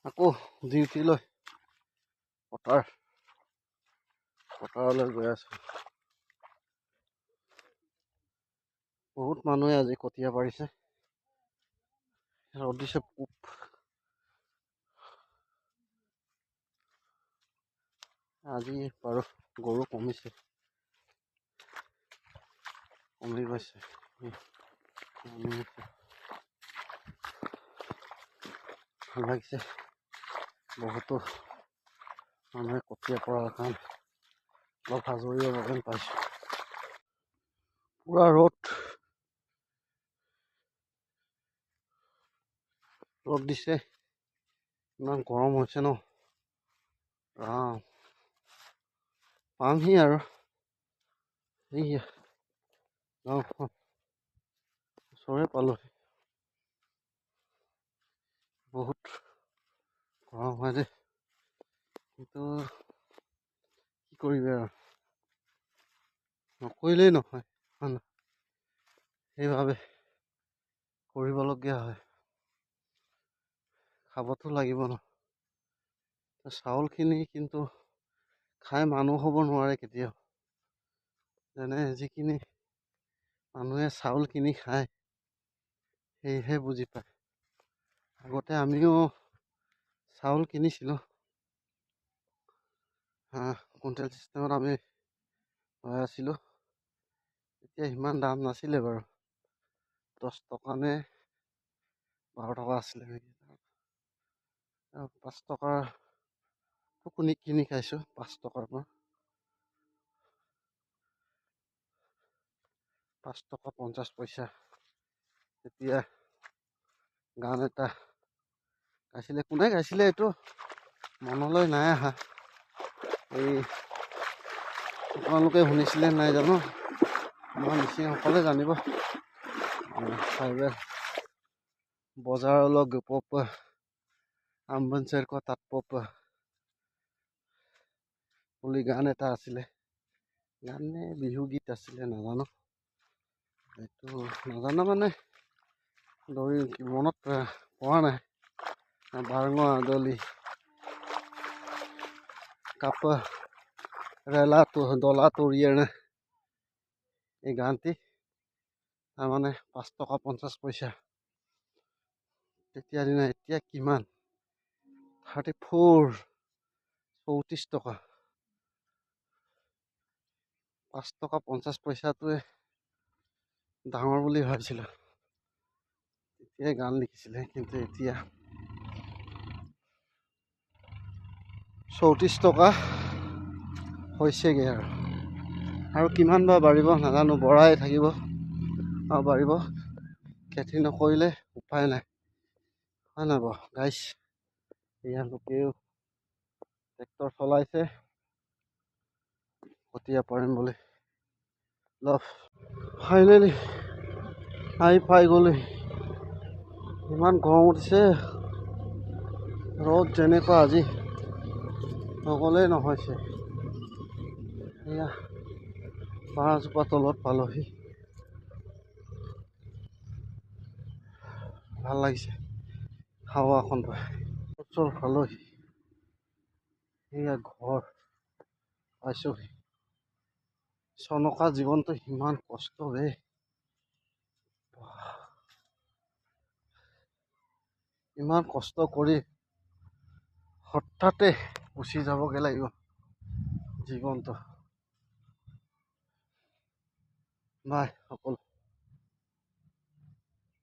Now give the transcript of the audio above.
আকৌ ডিউটিলৈ পথাৰলৈ গৈ আছো। বহুত মানুহে আজি কঠীয়া পাৰিছে। ৰ'দ দিছে পুব। আজি বাৰু গৰু কমিছে, কমি গৈছে। ভাল লাগিছে। বহুতো মানুহে কঠীয়া পৰাৰ কাৰণে অলপ আজৰি হ'ব যেন পাইছোঁ। পুৰা ৰ'দ দিছে, ইমান গৰম হৈছে ন। পামহি আৰু এইয়া গাঁওখন ওচৰে পালোহি। বহুত গৰম হয় যে, কিন্তু কি কৰিবি আৰু, নকৰিলেই নহয়, সেইবাবে কৰিবলগীয়া হয়। খাবতো লাগিব ন। চাউলখিনি কিন্তু খাই মানুহ হ'ব নোৱাৰে কেতিয়াও। যেনে যিখিনি মানুহে চাউল কিনি খায়, সেয়েহে বুজি পায়। আগতে আমিও চাউল কিনিছিলোঁ। কুইণ্টেল চিষ্টেমত আমি লৈ আছিলোঁ। তেতিয়া সিমান দাম নাছিলে বাৰু, 10 টকা নে 12 টকা আছিলে নেকি। 5 টকাৰ কিনি খাইছোঁ, 5 টকাৰ পৰা। 5 টকা 50 পইচা। তেতিয়া গান এটা গাইছিলে, কোনে গাইছিলে এইটো মনলৈ নাই অহা। আপোনালোকে শুনিছিলে নাই জানো, আমাৰ মিচিংসকলে জানিব। বজাৰলৈ গপ আমবনচেৰ ক তাঁত বুলি গান এটা আছিলে। গানে বিহু গীত আছিলে নাজানো। এইটো নাজানো মানে মনত পৰা নাই। বাৰঙ আদলি কাপ ৰেলা ডলা তৰিয়ানে, এই গানটি তাৰমানে 5 টকা 50 পইচা। তেতিয়া দিনা, এতিয়া কিমান 34 টকা। 5 টকা 50 পইচাটোৱে ডাঙৰ বুলি ভাবিছিলোঁ, তেতিয়াই গান লিখিছিলে। কিন্তু এতিয়া 34 টকা হৈছেগৈ আৰু কিমান বা বাঢ়িব নাজানো। বঢ়াই থাকিব আৰু বাঢ়িব। খেতি নকৰিলে উপায় নাই, হয় নাই বাৰু গাইছ। এয়া লোকেও ট্ৰেক্টৰ চলাইছে কঠীয়া পাৰিম বুলি। ফাইনেলি পাই গ'লো। ইমান গৰম উঠিছে, ৰ'দ যেনেকুৱা আজি নগ'লেই নহৈছে। এয়া বাঁহজোপা তলত পালোহি। ভাল লাগিছে হাৱাখন পাই। ওচৰ পালোহি, এয়া ঘৰ পাইছোহি। চনকা জীৱনটো সিমান কষ্ট বে। ইমান কষ্ট কৰি হঠাতে গুচি যাবগে লাগিব জীৱনটো। বাই সকলো।